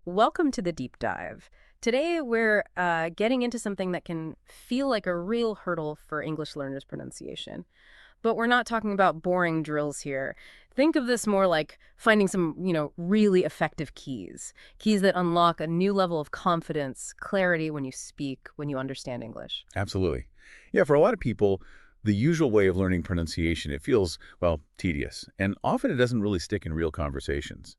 Welcome to the deep dive. Today we're getting into something that can feel like a real hurdle for English learners' pronunciation. But we're not talking about boring drills here. Think of this more like finding some, really effective keys. Keys that unlock a new level of confidence, clarity when you speak, when you understand English. Absolutely. Yeah, for a lot of people, the usual way of learning pronunciation, it feels, well, tedious, and often it doesn't really stick in real conversations.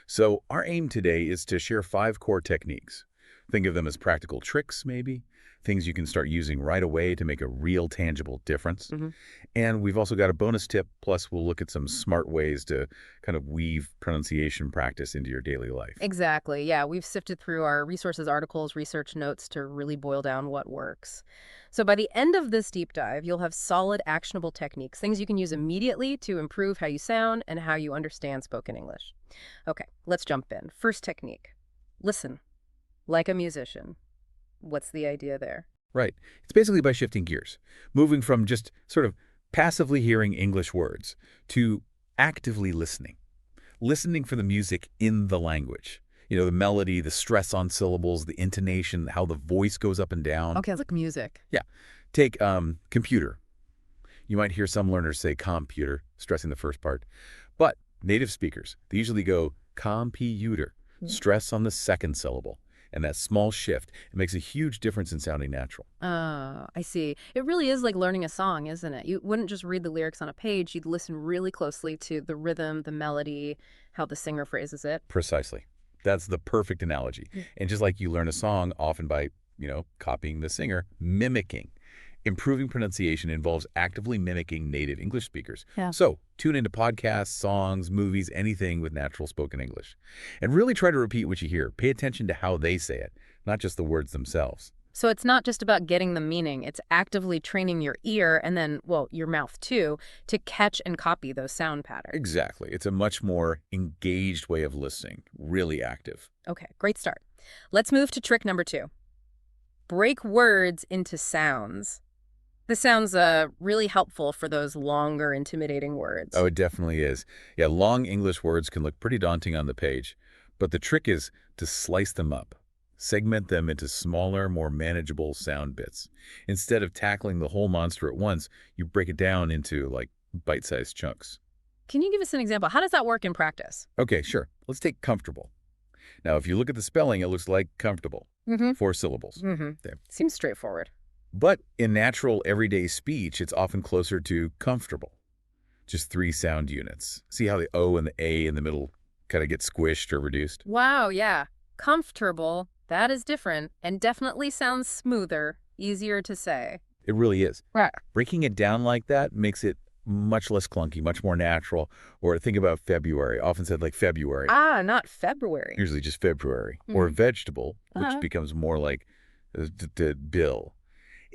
So our aim today is to share 5 core techniques. Think of them as practical tricks, maybe, things you can start using right away to make a real tangible difference. hmm And we've also got a bonus tip, plus we'll look at some smart ways to kind of weave pronunciation practice into your daily life. Exactly. Yeah, we've sifted through our resources, articles, research notes to really boil down what works. So by the end of this deep dive, you'll have solid, actionable techniques, things you can use immediately to improve how you sound and how you understand spoken English. Okay, let's jump in. First technique. Listen, like a musician. What's the idea there? Right. It's basically by shifting gears, moving from just sort of passively hearing English words to actively listening. Listening for the music in the language. You know, the melody, the stress on syllables, the intonation, how the voice goes up and down. Okay, it's like music. Yeah. Take computer. You might hear some learners say computer, stressing the first part. But native speakers, they usually go computer, stress on the second syllable. And that small shift, it makes a huge difference in sounding natural. Oh, I see. It really is like learning a song, isn't it? You wouldn't just read the lyrics on a page. You'd listen really closely to the rhythm, the melody, how the singer phrases it. Precisely. That's the perfect analogy. And just like you learn a song, often by, copying the singer, mimicking. Improving pronunciation involves actively mimicking native English speakers. Yeah. So tune into podcasts, songs, movies, anything with natural spoken English. And really try to repeat what you hear. Pay attention to how they say it, not just the words themselves. So it's not just about getting the meaning. It's actively training your ear and then, well, your mouth too, to catch and copy those sound patterns. Exactly. It's a much more engaged way of listening, really active. Okay, great start. Let's move to trick number 2. Break words into sounds. This sounds really helpful for those longer, intimidating words. Oh, it definitely is. Yeah, long English words can look pretty daunting on the page, but the trick is to slice them up. Segment them into smaller, more manageable sound bits. Instead of tackling the whole monster at once, you break it down into, like, bite-sized chunks. Can you give us an example? How does that work in practice? Okay, sure. Let's take comfortable. Now, if you look at the spelling, it looks like comfortable. Mm-hmm. 4 syllables. Mm-hmm. There. Seems straightforward. But in natural, everyday speech, it's often closer to comfortable. Just 3 sound units. See how the O and the A in the middle kind of get squished or reduced? Wow, yeah. Comfortable. That is different and definitely sounds smoother, easier to say. It really is. Right. Breaking it down like that makes it much less clunky, much more natural. Or think about February, often said like February, Ah, not February. usually just February. Or vegetable, which Uh-huh. becomes more like bill.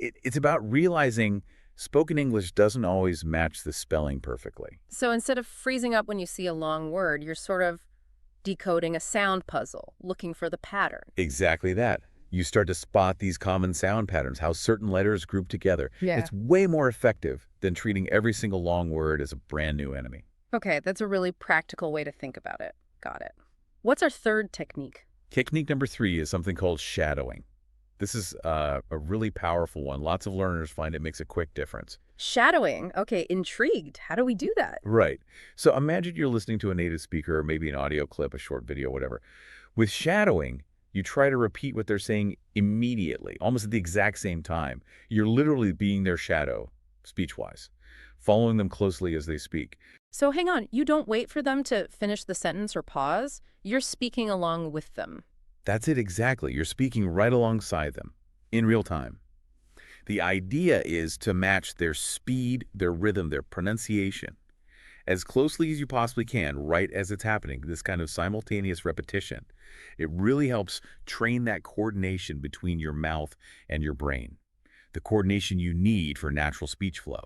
It's about realizing spoken English doesn't always match the spelling perfectly. So instead of freezing up when you see a long word, you're sort of decoding a sound puzzle, looking for the pattern. Exactly that. You start to spot these common sound patterns, how certain letters group together. Yeah. It's way more effective than treating every single long word as a brand new enemy. Okay, that's a really practical way to think about it. Got it. What's our third technique? Technique number 3 is something called shadowing. This is a really powerful one. Lots of learners find it makes a quick difference. Shadowing. Okay, intrigued. How do we do that? Right. So imagine you're listening to a native speaker, or maybe an audio clip, a short video, whatever. With shadowing, you try to repeat what they're saying immediately, almost at the exact same time. You're literally being their shadow, speech-wise, following them closely as they speak. So hang on, you don't wait for them to finish the sentence or pause. You're speaking along with them. That's it exactly. You're speaking right alongside them, in real time. The idea is to match their speed, their rhythm, their pronunciation, as closely as you possibly can, right as it's happening, this kind of simultaneous repetition. It really helps train that coordination between your mouth and your brain, the coordination you need for natural speech flow.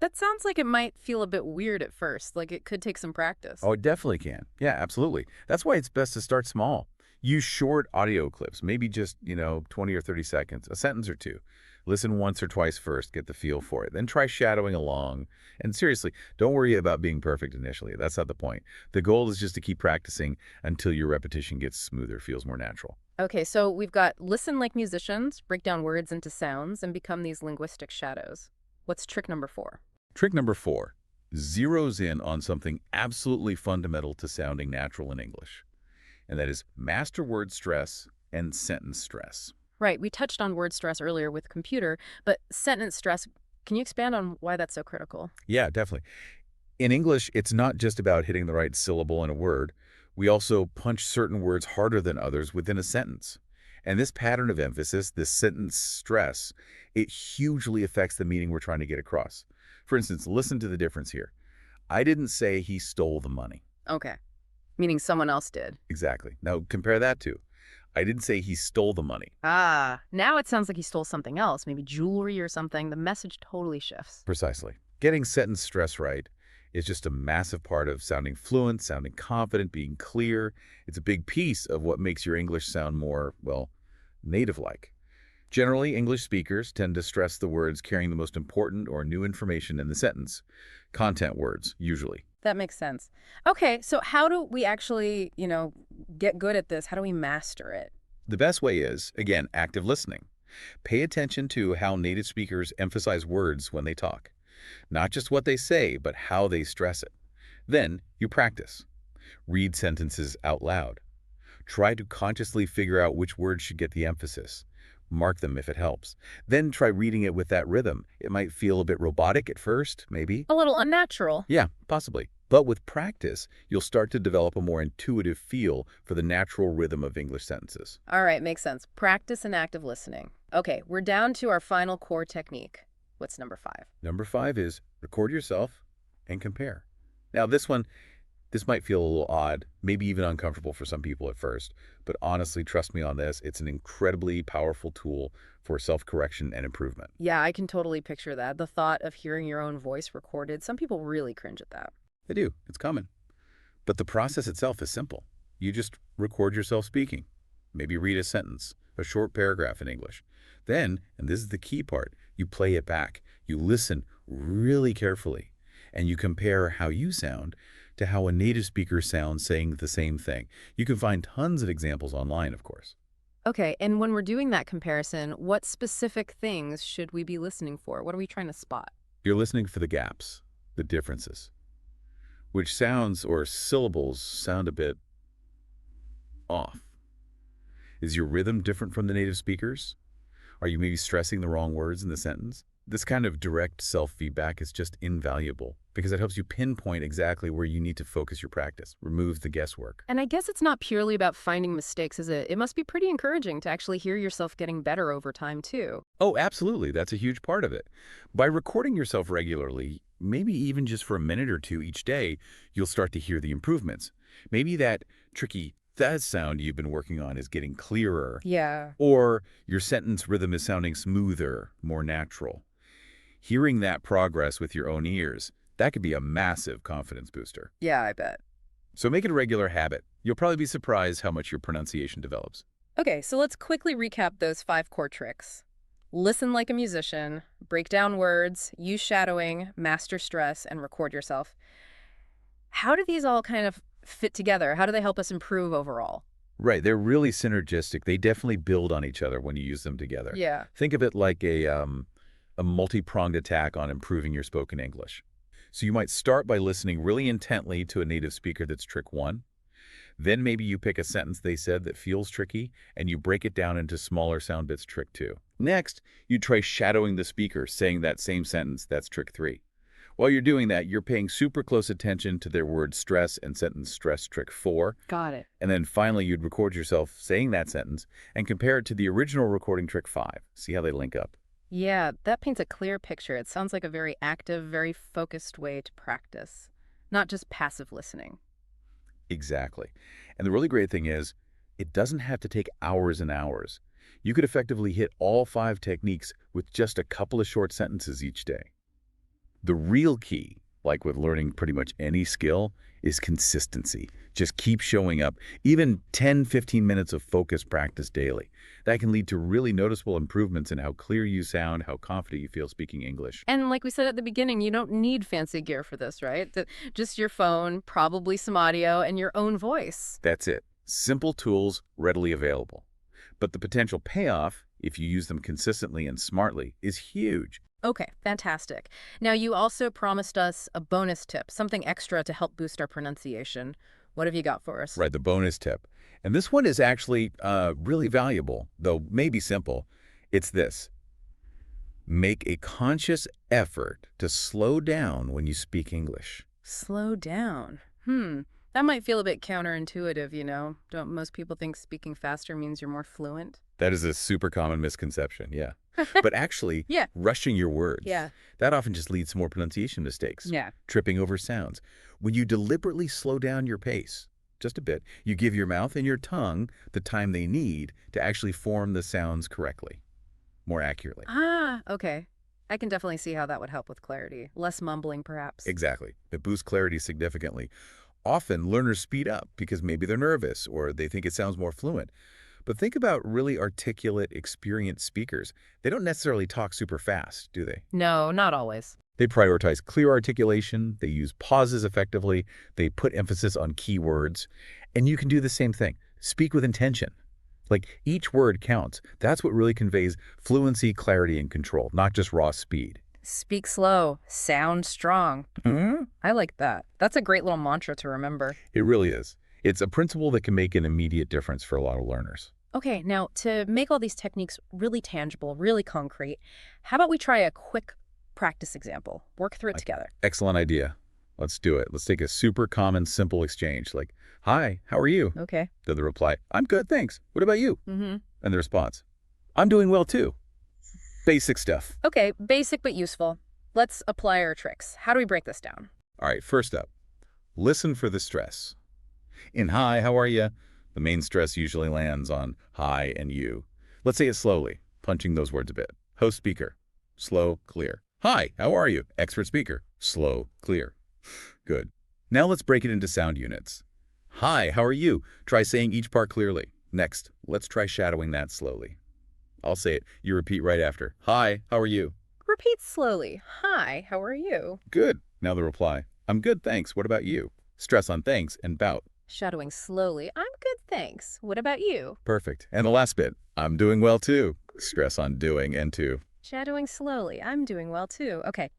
That sounds like it might feel a bit weird at first, like it could take some practice. Oh, it definitely can. Yeah, absolutely. That's why it's best to start small. Use short audio clips, maybe just, 20 or 30 seconds, a sentence or two. Listen once or twice first, get the feel for it. Then try shadowing along. And seriously, don't worry about being perfect initially. That's not the point. The goal is just to keep practicing until your repetition gets smoother, feels more natural. Okay, so we've got listen like musicians, break down words into sounds, and become these linguistic shadows. What's trick number 4? Trick number 4, zeroes in on something absolutely fundamental to sounding natural in English, and that is master word stress and sentence stress. Right, we touched on word stress earlier with computer, but sentence stress, can you expand on why that's so critical? Yeah, definitely. In English, it's not just about hitting the right syllable in a word. We also punch certain words harder than others within a sentence. And this pattern of emphasis, this sentence stress, it hugely affects the meaning we're trying to get across. For instance, listen to the difference here. I didn't say he stole the money. Okay, meaning someone else did. Exactly. Now compare that to, I didn't say he stole the money. Ah, now it sounds like he stole something else, maybe jewelry or something. The message totally shifts. Precisely. Getting sentence stress right is just a massive part of sounding fluent, sounding confident, being clear. It's a big piece of what makes your English sound more, well, native-like. Generally, English speakers tend to stress the words carrying the most important or new information in the sentence. Content words, usually. That makes sense. Okay, so how do we actually, get good at this? How do we master it? The best way is, again, active listening. Pay attention to how native speakers emphasize words when they talk. Not just what they say, but how they stress it. Then you practice. Read sentences out loud. Try to consciously figure out which words should get the emphasis. Mark them if it helps. Then try reading it with that rhythm. It might feel a bit robotic at first, maybe. A little unnatural. Yeah, possibly. But with practice, you'll start to develop a more intuitive feel for the natural rhythm of English sentences. All right, makes sense. Practice and active listening. Okay, we're down to our final core technique. What's number 5? Number 5 is record yourself and compare. Now this might feel a little odd, maybe even uncomfortable for some people at first, but honestly, trust me on this, it's an incredibly powerful tool for self-correction and improvement. Yeah, I can totally picture that. The thought of hearing your own voice recorded, some people really cringe at that. They do, it's common. But the process itself is simple. You just record yourself speaking. Maybe read a sentence, a short paragraph in English. Then, and this is the key part, you play it back. You listen really carefully, and you compare how you sound to how a native speaker sounds saying the same thing. You can find tons of examples online, of course. Okay, and when we're doing that comparison, what specific things should we be listening for? What are we trying to spot? You're listening for the gaps, the differences. Which sounds or syllables sound a bit off. Is your rhythm different from the native speakers? Are you maybe stressing the wrong words in the sentence? This kind of direct self-feedback is just invaluable because it helps you pinpoint exactly where you need to focus your practice, removes the guesswork. And I guess it's not purely about finding mistakes, is it? It must be pretty encouraging to actually hear yourself getting better over time, too. Oh, absolutely. That's a huge part of it. By recording yourself regularly, maybe even just for a minute or two each day, you'll start to hear the improvements. Maybe that tricky that sound you've been working on is getting clearer, Yeah. or your sentence rhythm is sounding smoother, more natural. Hearing that progress with your own ears, that could be a massive confidence booster. Yeah, I bet. So make it a regular habit. You'll probably be surprised how much your pronunciation develops. Okay, so let's quickly recap those 5 core tricks. Listen like a musician, break down words, use shadowing, master stress, and record yourself. How do these all kind of fit together? How do they help us improve overall? Right, they're really synergistic. They definitely build on each other when you use them together. Yeah. Think of it like a multi-pronged attack on improving your spoken English. So you might start by listening really intently to a native speaker that's trick 1. Then maybe you pick a sentence they said that feels tricky, and you break it down into smaller sound bits, trick 2. Next, you try shadowing the speaker, saying that same sentence, that's trick 3. While you're doing that, you're paying super close attention to their word stress and sentence stress, trick 4. Got it. And then finally, you'd record yourself saying that sentence and compare it to the original recording, trick 5. See how they link up. Yeah, that paints a clear picture. It sounds like a very active, very focused way to practice, not just passive listening. Exactly. And the really great thing is, it doesn't have to take hours and hours. You could effectively hit all 5 techniques with just a couple of short sentences each day. The real key like with learning pretty much any skill, is consistency. Just keep showing up. Even 10, 15 minutes of focused practice daily. That can lead to really noticeable improvements in how clear you sound, how confident you feel speaking English. And like we said at the beginning, you don't need fancy gear for this, right? Just your phone, probably some audio, and your own voice. That's it. Simple tools readily available. But the potential payoff, if you use them consistently and smartly, is huge. Okay, fantastic. Now, you also promised us a bonus tip, something extra to help boost our pronunciation. What have you got for us? Right, the bonus tip. And this one is actually really valuable, though maybe simple. It's this. Make a conscious effort to slow down when you speak English. Slow down. That might feel a bit counterintuitive, you know? Don't most people think speaking faster means you're more fluent? That is a super common misconception, yeah. But actually, Yeah. rushing your words, Yeah. that often just leads to more pronunciation mistakes, Yeah. tripping over sounds. When you deliberately slow down your pace, just a bit, you give your mouth and your tongue the time they need to actually form the sounds correctly, more accurately. Ah, okay. I can definitely see how that would help with clarity. Less mumbling, perhaps. Exactly. It boosts clarity significantly. Often, learners speed up because maybe they're nervous or they think it sounds more fluent. But think about really articulate, experienced speakers. They don't necessarily talk super fast, do they? No, not always. They prioritize clear articulation, they use pauses effectively, they put emphasis on key words, and you can do the same thing. Speak with intention. Like, each word counts. That's what really conveys fluency, clarity, and control, not just raw speed. Speak slow, sound strong. I like that. That's a great little mantra to remember. It really is. It's a principle that can make an immediate difference for a lot of learners. Okay, now to make all these techniques really tangible, really concrete, how about we try a quick practice example? Work through it together. Excellent idea. Let's do it. Let's take a super common, simple exchange like, "Hi, how are you?" Okay. Then the reply, "I'm good, thanks. What about you?" Mm-hmm. And the response, "I'm doing well too." Basic stuff. Okay, basic but useful. Let's apply our tricks. How do we break this down? All right, first up, listen for the stress. In "hi, how are you?" the main stress usually lands on "hi" and "you." Let's say it slowly, punching those words a bit. Host speaker, slow, clear. "Hi, how are you?" Expert speaker, slow, clear. Good. Now let's break it into sound units. "Hi, how are you?" Try saying each part clearly. Next, let's try shadowing that slowly. I'll say it. You repeat right after. "Hi, how are you?" Repeat slowly. Hi, how are you? Good. Now the reply. "I'm good, thanks. What about you?" Stress on thanks and bout. Shadowing slowly. I'm good, thanks. What about you? Perfect. And the last bit. "I'm doing well too." Stress on doing and to. Shadowing slowly. I'm doing well too. Okay.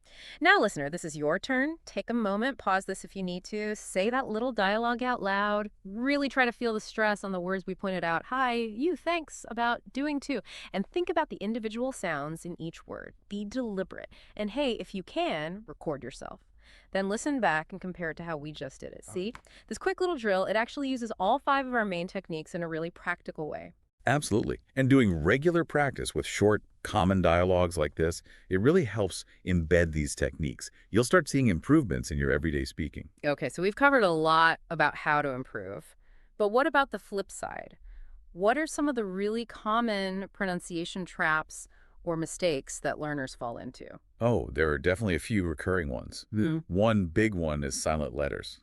Now, listener, this is your turn. Take a moment, pause this if you need to. Say that little dialogue out loud. Really try to feel the stress on the words we pointed out. Hi, you, thanks, about doing too. And think about the individual sounds in each word. Be deliberate. And hey, if you can, record yourself. Then listen back and compare it to how we just did it. See? This quick little drill, it actually uses all 5 of our main techniques in a really practical way. Absolutely. And doing regular practice with short, common dialogues like this, it really helps embed these techniques. You'll start seeing improvements in your everyday speaking. Okay, so we've covered a lot about how to improve. But what about the flip side? What are some of the really common pronunciation traps or mistakes that learners fall into? Oh, there are definitely a few recurring ones. Mm. One big one is silent letters.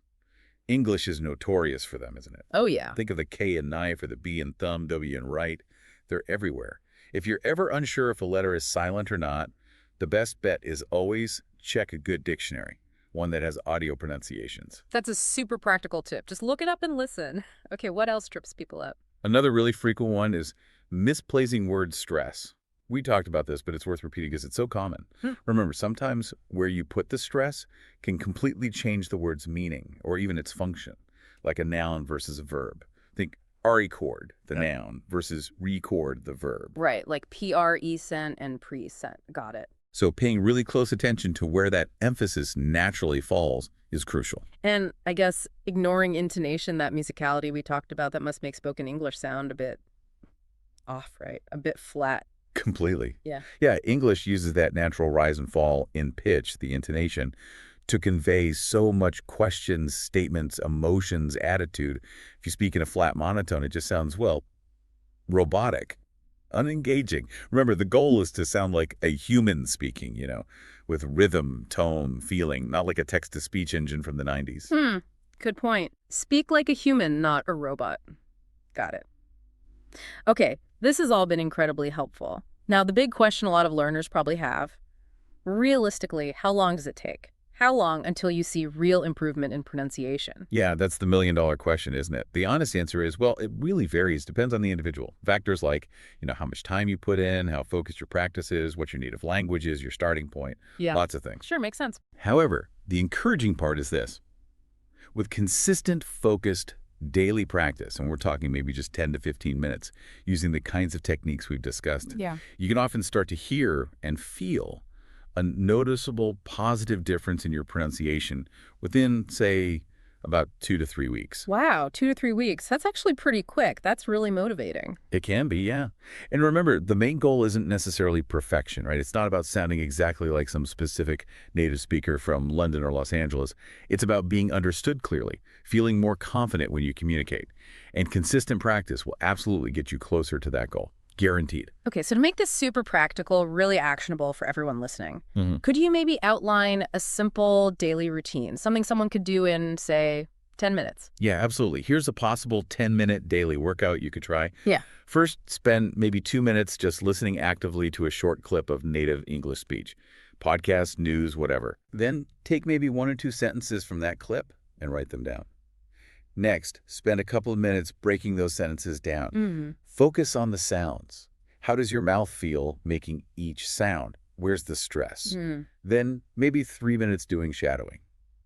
English is notorious for them, isn't it? Oh, yeah. Think of the K in knife or the B in thumb, W in right. They're everywhere. If you're ever unsure if a letter is silent or not, the best bet is always check a good dictionary, one that has audio pronunciations. That's a super practical tip. Just look it up and listen. Okay, what else trips people up? Another really frequent one is misplacing word stress. We talked about this, but it's worth repeating because it's so common. Remember, sometimes where you put the stress can completely change the word's meaning or even its function, like a noun versus a verb. Think record, the noun, versus record, the verb. Right, like pre-sent and pre-sent. Got it. So paying really close attention to where that emphasis naturally falls is crucial. And I guess ignoring intonation, that musicality we talked about, that must make spoken English sound a bit off, right? A bit flat. Completely. Yeah. Yeah, English uses that natural rise and fall in pitch, the intonation, to convey so much questions, statements, emotions, attitude. If you speak in a flat monotone, it just sounds, well, robotic. unengaging. Remember, the goal is to sound like a human speaking, with rhythm, tone, feeling, not like a text-to-speech engine from the 90s. Good point. Speak like a human, not a robot. Got it. Okay, this has all been incredibly helpful. Now, the big question a lot of learners probably have, realistically, how long does it take? How long until you see real improvement in pronunciation? Yeah, that's the million-dollar question, isn't it? The honest answer is, well, it really varies. Depends on the individual. Factors like, how much time you put in, how focused your practice is, what your native language is, your starting point, Yeah. lots of things. Sure, makes sense. However, the encouraging part is this. With consistent, focused, daily practice, and we're talking maybe just 10 to 15 minutes, using the kinds of techniques we've discussed, Yeah. you can often start to hear and feel a noticeable positive difference in your pronunciation within, say, about 2 to 3 weeks. Wow, 2 to 3 weeks. That's actually pretty quick. That's really motivating. It can be, yeah. And remember, the main goal isn't necessarily perfection, right? It's not about sounding exactly like some specific native speaker from London or Los Angeles. It's about being understood clearly, feeling more confident when you communicate. And consistent practice will absolutely get you closer to that goal. Guaranteed. Okay, so to make this super practical, really actionable for everyone listening, Mm-hmm. could you maybe outline a simple daily routine, something someone could do in, say, 10 minutes? Yeah, absolutely. Here's a possible 10-minute daily workout you could try. Yeah. First, spend maybe 2 minutes just listening actively to a short clip of native English speech. Podcast, news, whatever. Then take maybe 1 or 2 sentences from that clip and write them down. Next, spend a couple of minutes breaking those sentences down. Mm-hmm. Focus on the sounds. How does your mouth feel making each sound? Where's the stress? Then maybe 3 minutes doing shadowing.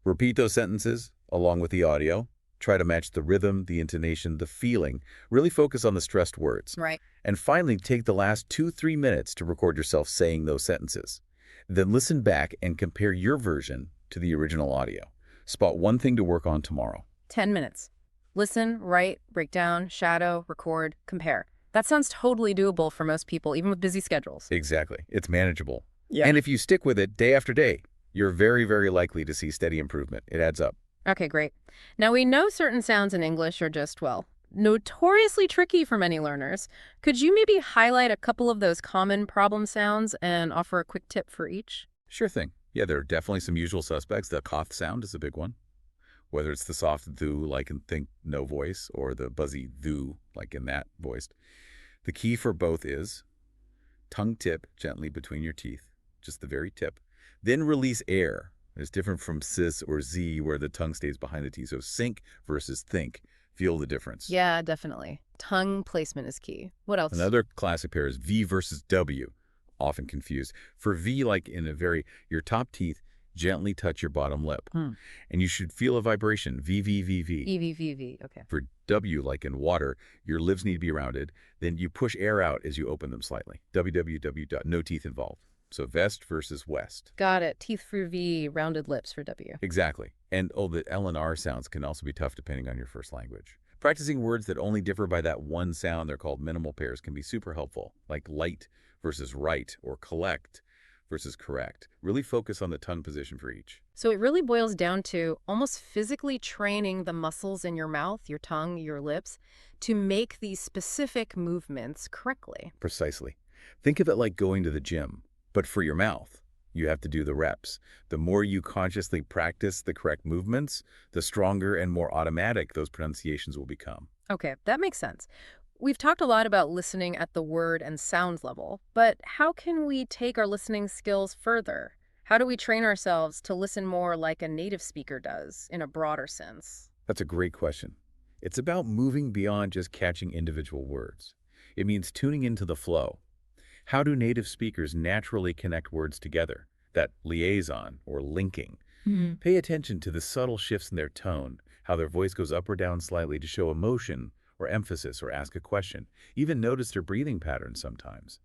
Repeat those sentences along with the audio. Try to match the rhythm, the intonation, the feeling. Really focus on the stressed words. Right. And finally, take the last 2-3 minutes to record yourself saying those sentences. Then listen back and compare your version to the original audio. Spot one thing to work on tomorrow. 10 minutes. Listen, write, break down, shadow, record, compare. That sounds totally doable for most people, even with busy schedules. Exactly. It's manageable. Yeah. And if you stick with it day after day, you're very, very likely to see steady improvement. It adds up. Okay, great. Now, we know certain sounds in English are just, well, notoriously tricky for many learners. Could you maybe highlight a couple of those common problem sounds and offer a quick tip for each? Sure thing. Yeah, there are definitely some usual suspects. The cough sound is a big one. Whether it's the soft thoo, like in think no voice, or the buzzy thoo, like in that voiced. The key for both is tongue tip gently between your teeth, just the very tip. Then release air. It's different from cis or z, where the tongue stays behind the teeth. So sink versus think. Feel the difference. Yeah, definitely. Tongue placement is key. What else? Another classic pair is V versus W, often confused. For V, like in your top teeth, gently touch your bottom lip. And you should feel a vibration, V, V, V, V. E, V, V, V. Okay. For W, like in water, your lips need to be rounded. Then you push air out as you open them slightly. WWW, no teeth involved. So vest versus west. Got it. Teeth for V, rounded lips for W. Exactly. And the L and R sounds can also be tough depending on your first language. Practicing words that only differ by that one sound, they're called minimal pairs, can be super helpful, like light versus right or collect versus correct. Really focus on the tongue position for each. So it really boils down to almost physically training the muscles in your mouth, your tongue, your lips, to make these specific movements correctly. Precisely. Think of it like going to the gym, but for your mouth. You have to do the reps. The more you consciously practice the correct movements, the stronger and more automatic those pronunciations will become. Okay, that makes sense. We've talked a lot about listening at the word and sound level, but how can we take our listening skills further? How do we train ourselves to listen more like a native speaker does, in a broader sense? That's a great question. It's about moving beyond just catching individual words. It means tuning into the flow. How do native speakers naturally connect words together? That liaison or linking. Pay attention to the subtle shifts in their tone, how their voice goes up or down slightly to show emotion or emphasis or ask a question. Even notice their breathing patterns sometimes.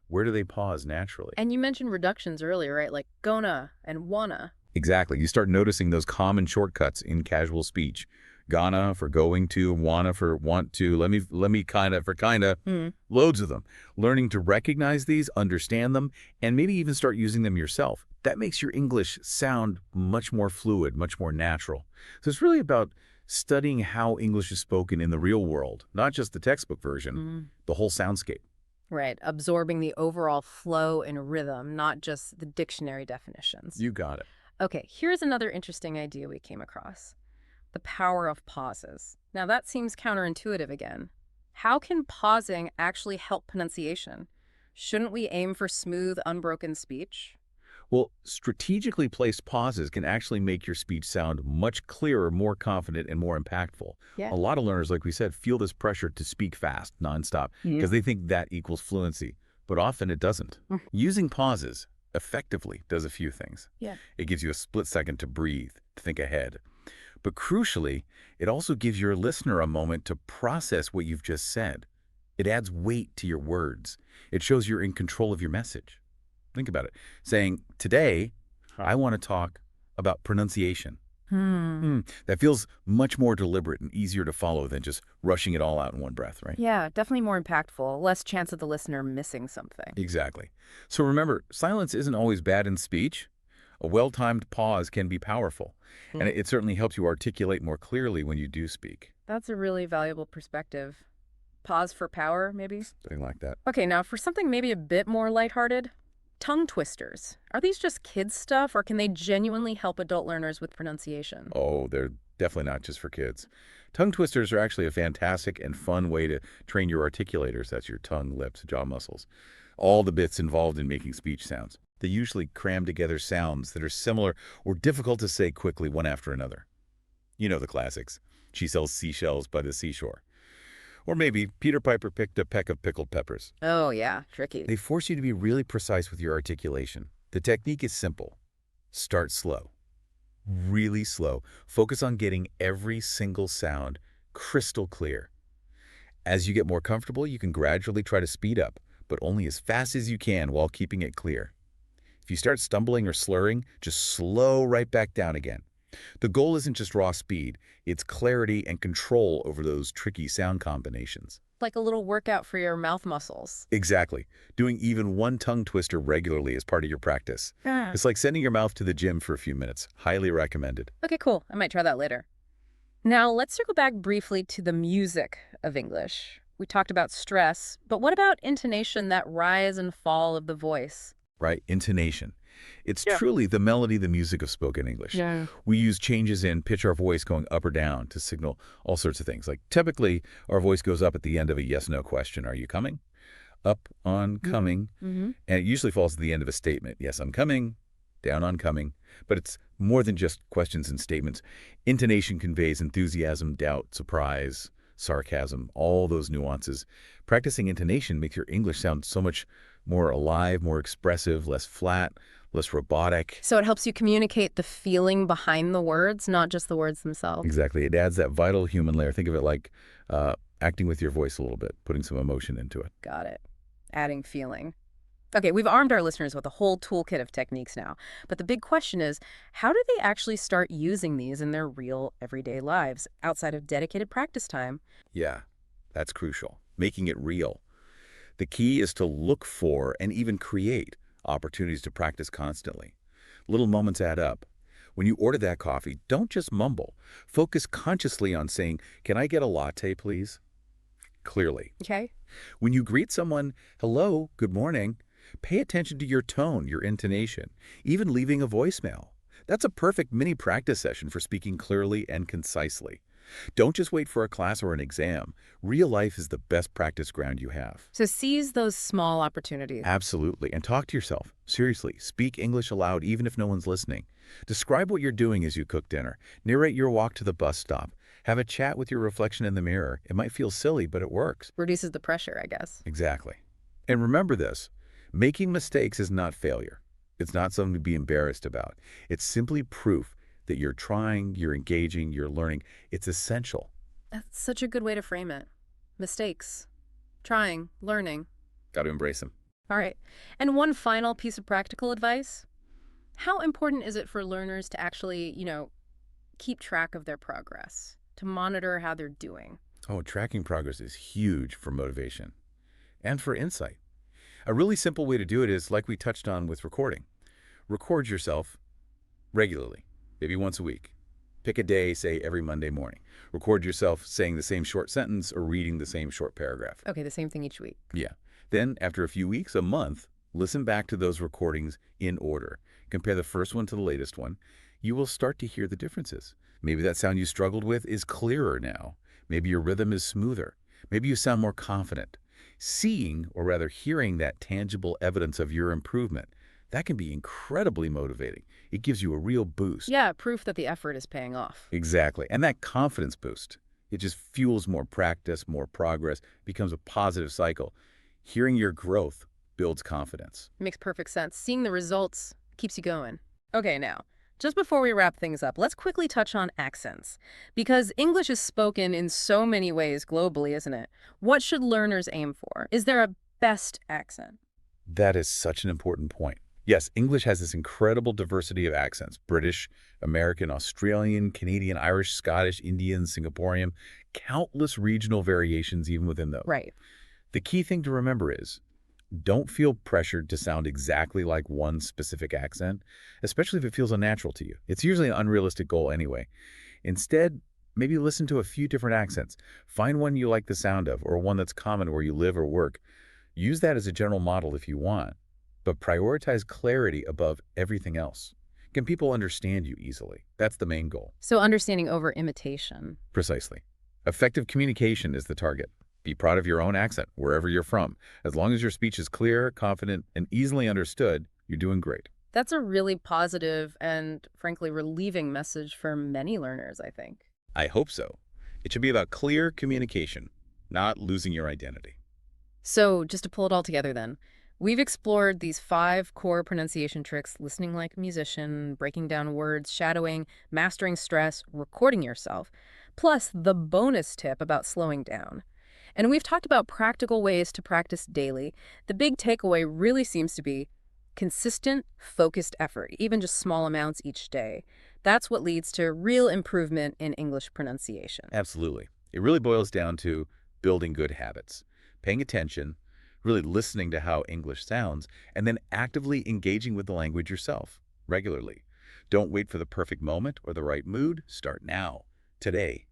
Where do they pause naturally? And you mentioned reductions earlier, right? Like gonna and wanna. Exactly. You start noticing those common shortcuts in casual speech. Gonna for going to, wanna for want to, let me kinda for kinda, loads of them. Learning to recognize these, understand them, and maybe even start using them yourself. That makes your English sound much more fluid, much more natural. So it's really about studying how English is spoken in the real world, not just the textbook version, the whole soundscape. Right, absorbing the overall flow and rhythm, not just the dictionary definitions. You got it. Okay, here's another interesting idea we came across. The power of pauses. Now that seems counterintuitive again. How can pausing actually help pronunciation? Shouldn't we aim for smooth, unbroken speech? Well, strategically placed pauses can actually make your speech sound much clearer, more confident, and more impactful. Yeah. A lot of learners, like we said, feel this pressure to speak fast, nonstop, Yeah. because they think that equals fluency, but often it doesn't. Mm. Using pauses effectively does a few things. Yeah. It gives you a split second to breathe, to think ahead. But crucially, it also gives your listener a moment to process what you've just said. It adds weight to your words. It shows you're in control of your message. Think about it. Saying, today, I want to talk about pronunciation. Hmm. That feels much more deliberate and easier to follow than just rushing it all out in one breath, right? Yeah, definitely more impactful. Less chance of the listener missing something. Exactly. So remember, silence isn't always bad in speech. A well-timed pause can be powerful, and it certainly helps you articulate more clearly when you do speak. That's a really valuable perspective. Pause for power, maybe? Something like that. Okay, now for something maybe a bit more lighthearted, tongue twisters. Are these just kids stuff or can they genuinely help adult learners with pronunciation? Oh, they're definitely not just for kids. Tongue twisters are actually a fantastic and fun way to train your articulators. That's your tongue, lips, jaw muscles. All the bits involved in making speech sounds. They usually cram together sounds that are similar or difficult to say quickly one after another. You know the classics. She sells seashells by the seashore. Or maybe Peter Piper picked a peck of pickled peppers. Oh, yeah, tricky. They force you to be really precise with your articulation. The technique is simple. Start slow. Really slow. Focus on getting every single sound crystal clear. As you get more comfortable, you can gradually try to speed up, but only as fast as you can while keeping it clear. If you start stumbling or slurring, just slow right back down again. The goal isn't just raw speed, it's clarity and control over those tricky sound combinations. Like a little workout for your mouth muscles. Exactly. Doing even one tongue twister regularly is part of your practice. Ah. It's like sending your mouth to the gym for a few minutes. Highly recommended. Okay, cool. I might try that later. Now, let's circle back briefly to the music of English. We talked about stress, but what about intonation, that rise and fall of the voice? Right? Intonation. It's Yeah. truly the melody, the music of spoken English. Yeah. We use changes in pitch our voice going up or down to signal all sorts of things. Like typically, our voice goes up at the end of a yes-no question. Are you coming? Up on coming. Mm-hmm. And it usually falls at the end of a statement. Yes, I'm coming. Down on coming. But it's more than just questions and statements. Intonation conveys enthusiasm, doubt, surprise, sarcasm, all those nuances. Practicing intonation makes your English sound so much more alive, more expressive, less flat, less robotic. So it helps you communicate the feeling behind the words, not just the words themselves. Exactly. It adds that vital human layer. Think of it like acting with your voice a little bit, putting some emotion into it. Got it. Adding feeling. Okay, we've armed our listeners with a whole toolkit of techniques now. But the big question is, how do they actually start using these in their real everyday lives outside of dedicated practice time? Yeah, that's crucial. Making it real. The key is to look for and even create opportunities to practice constantly. Little moments add up. When you order that coffee, don't just mumble. Focus consciously on saying, "Can I get a latte, please?" Clearly. Okay. When you greet someone, "Hello, good morning," pay attention to your tone, your intonation, even leaving a voicemail. That's a perfect mini practice session for speaking clearly and concisely. Don't just wait for a class or an exam. Real life is the best practice ground you have. So seize those small opportunities. Absolutely. And talk to yourself. Seriously, speak English aloud even if no one's listening. Describe what you're doing as you cook dinner. Narrate your walk to the bus stop. Have a chat with your reflection in the mirror. It might feel silly, but it works. Reduces the pressure, I guess. Exactly. And remember this, making mistakes is not failure. It's not something to be embarrassed about. It's simply proof that you're trying, you're engaging, you're learning. It's essential. That's such a good way to frame it. Mistakes. Trying. Learning. Got to embrace them. All right. And one final piece of practical advice. How important is it for learners to actually, keep track of their progress, to monitor how they're doing? Oh, tracking progress is huge for motivation and for insight. A really simple way to do it is like we touched on with recording. Record yourself regularly, maybe once a week. Pick a day, say every Monday morning. Record yourself saying the same short sentence or reading the same short paragraph. Okay, the same thing each week. Yeah. Then, after a few weeks, a month, listen back to those recordings in order. Compare the first one to the latest one. You will start to hear the differences. Maybe that sound you struggled with is clearer now. Maybe your rhythm is smoother. Maybe you sound more confident. Seeing, or rather hearing, that tangible evidence of your improvement, that can be incredibly motivating. It gives you a real boost. Yeah, proof that the effort is paying off. Exactly. And that confidence boost, it just fuels more practice, more progress, becomes a positive cycle. Hearing your growth builds confidence. Makes perfect sense. Seeing the results keeps you going. Okay, now, just before we wrap things up, let's quickly touch on accents. Because English is spoken in so many ways globally, isn't it? What should learners aim for? Is there a best accent? That is such an important point. Yes, English has this incredible diversity of accents: British, American, Australian, Canadian, Irish, Scottish, Indian, Singaporean, countless regional variations even within those. Right. The key thing to remember is don't feel pressured to sound exactly like one specific accent, especially if it feels unnatural to you. It's usually an unrealistic goal anyway. Instead, maybe listen to a few different accents. Find one you like the sound of, or one that's common where you live or work. Use that as a general model if you want, but prioritize clarity above everything else. Can people understand you easily? That's the main goal. So understanding over imitation. Precisely. Effective communication is the target. Be proud of your own accent, wherever you're from. As long as your speech is clear, confident, and easily understood, you're doing great. That's a really positive and, frankly, relieving message for many learners, I think. I hope so. It should be about clear communication, not losing your identity. So, just to pull it all together then, we've explored these 5 core pronunciation tricks: listening like a musician, breaking down words, shadowing, mastering stress, recording yourself, plus the bonus tip about slowing down. And we've talked about practical ways to practice daily. The big takeaway really seems to be consistent, focused effort, even just small amounts each day. That's what leads to real improvement in English pronunciation. Absolutely. It really boils down to building good habits, paying attention, really listening to how English sounds, and then actively engaging with the language yourself regularly. Don't wait for the perfect moment or the right mood. Start now, today.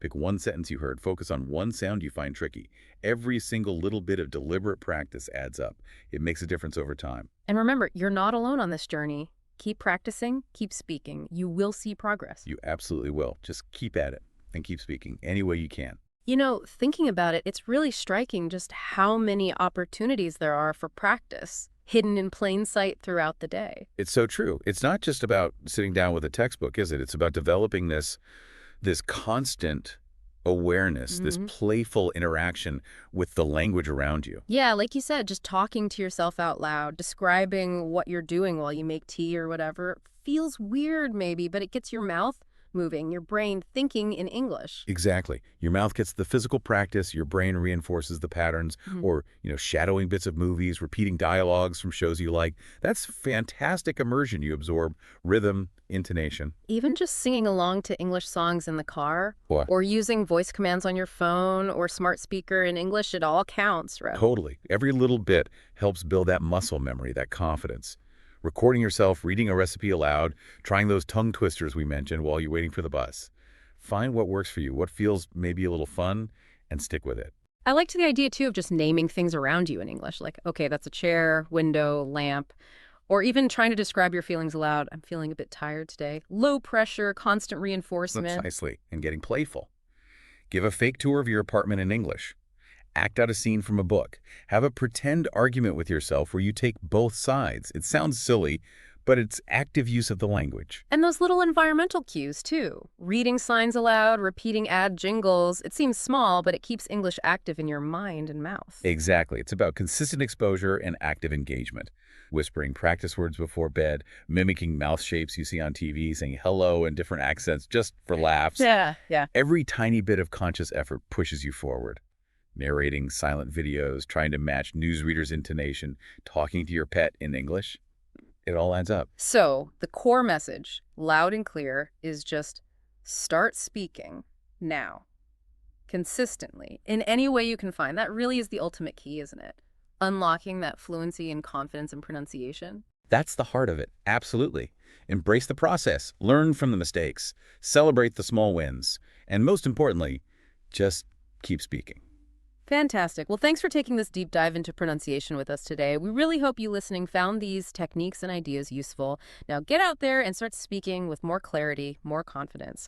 Pick one sentence you heard. Focus on one sound you find tricky. Every single little bit of deliberate practice adds up. It makes a difference over time. And remember, you're not alone on this journey. Keep practicing, keep speaking. You will see progress. You absolutely will. Just keep at it and keep speaking any way you can. You know, thinking about it, it's really striking just how many opportunities there are for practice, hidden in plain sight throughout the day. It's so true. It's not just about sitting down with a textbook, is it? It's about developing this constant awareness, this playful interaction with the language around you. Yeah, like you said, just talking to yourself out loud, describing what you're doing while you make tea or whatever, feels weird maybe, but it gets your mouth moving, your brain thinking in English. Exactly. Your mouth gets the physical practice, your brain reinforces the patterns, or, shadowing bits of movies, repeating dialogues from shows you like. That's fantastic immersion. You absorb rhythm, intonation. Even just singing along to English songs in the car, What? or using voice commands on your phone or smart speaker in English, it all counts, right? Totally. Every little bit helps build that muscle memory, that confidence. Recording yourself, reading a recipe aloud, trying those tongue twisters we mentioned while you're waiting for the bus. Find what works for you, what feels maybe a little fun, and stick with it. I liked the idea, too, of just naming things around you in English, like, okay, that's a chair, window, lamp, or even trying to describe your feelings aloud. I'm feeling a bit tired today. Low pressure, constant reinforcement. Precisely, and getting playful. Give a fake tour of your apartment in English. Act out a scene from a book. Have a pretend argument with yourself where you take both sides. It sounds silly, but it's active use of the language. And those little environmental cues, too. Reading signs aloud, repeating ad jingles. It seems small, but it keeps English active in your mind and mouth. Exactly. It's about consistent exposure and active engagement. Whispering practice words before bed, mimicking mouth shapes you see on TV, saying hello in different accents just for laughs. Yeah. Every tiny bit of conscious effort pushes you forward. Narrating silent videos, trying to match newsreaders' intonation, talking to your pet in English. It all adds up. So, the core message, loud and clear, is just start speaking now, consistently, in any way you can find. That really is the ultimate key, isn't it? Unlocking that fluency and confidence in pronunciation. That's the heart of it. Absolutely. Embrace the process. Learn from the mistakes. Celebrate the small wins. And most importantly, just keep speaking. Fantastic. Well, thanks for taking this deep dive into pronunciation with us today. We really hope you listening found these techniques and ideas useful. Now get out there and start speaking with more clarity, more confidence.